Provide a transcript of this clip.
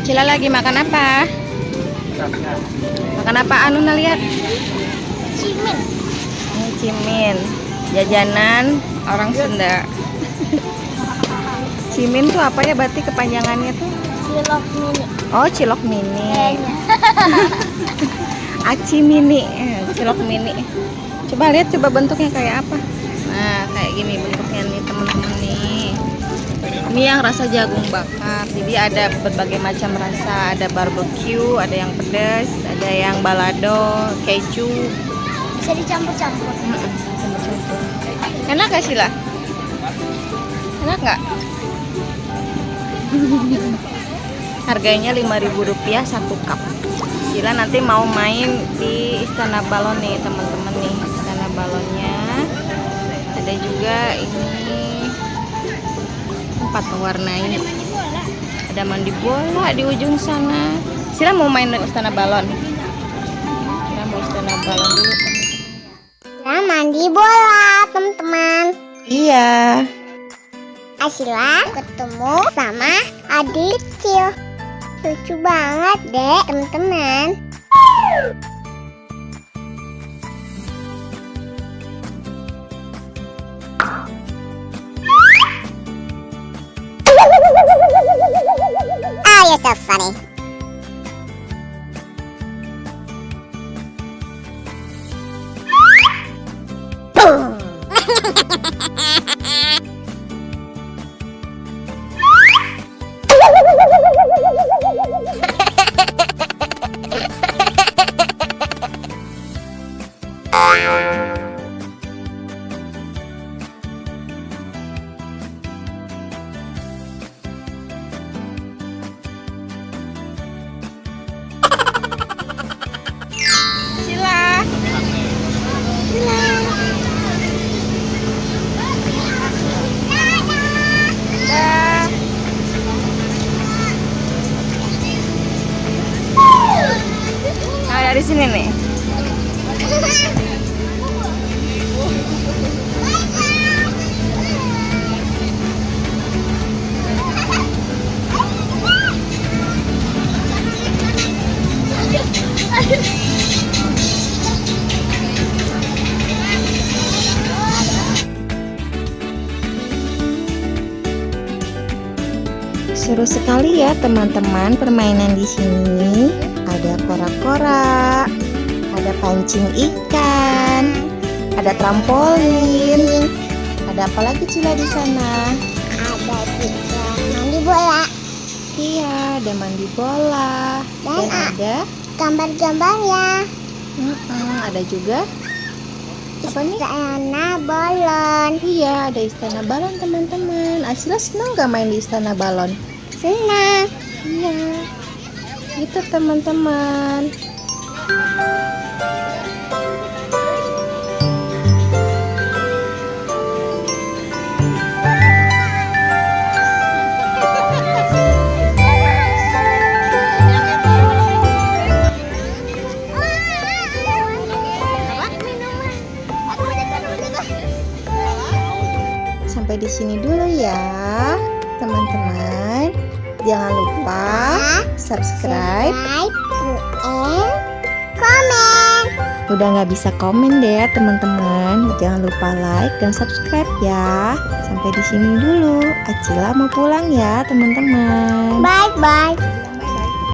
Cila lagi makan apa? Makan apa anu nah lihat? Cimin. Ini cimin. Jajanan orang Sunda. Cimin tuh apa ya berarti kepanjangannya tuh? Cilok mini. Oh, cilok mini. Kayaknya. Aci mini, cilok mini. Coba lihat, coba bentuknya kayak apa. Nah, kayak gini bentuknya nih teman-teman nih. Ini yang rasa jagung bakar. Jadi ada berbagai macam rasa. Ada barbecue, ada yang pedas, ada yang balado, keju. Bisa dicampur-campur. Campur-campur. Enak gak Sila? Enak nggak? Harganya Rp5.000 satu cup. Sila nanti mau main di Istana Balon nih teman-teman nih. Istana Balonnya ada juga ini tempat mewarnai. Ada mandi bola di ujung sana. Sila mau main di Istana Balon. Sila mau Istana Balon dulu. Nah, mandi bola, teman-teman. Iya. Asila ketemu sama adik kecil. Lucu banget deh, teman-teman. Oh, you're so funny. Sila. Dah. Nah, dari sini nih. Seru sekali ya teman-teman permainan di sini. Ada kora-kora, ada pancing ikan, ada trampolin, ada apa lagi Cila di sana? Ada juga mandi bola Iya, ada mandi bola dan ada gambar-gambarnya. ada juga apa nih? Istana Balon. Iya, ada Istana Balon teman-teman. Asila senang gak main di Istana Balon? Senang. Iya, gitu teman-teman. Sampai di sini dulu ya teman-teman. Jangan lupa subscribe. and comment. Udah nggak bisa komen deh ya teman-teman. Jangan lupa like dan subscribe ya. Sampai di sini dulu. Acila mau pulang ya teman-teman. Bye bye.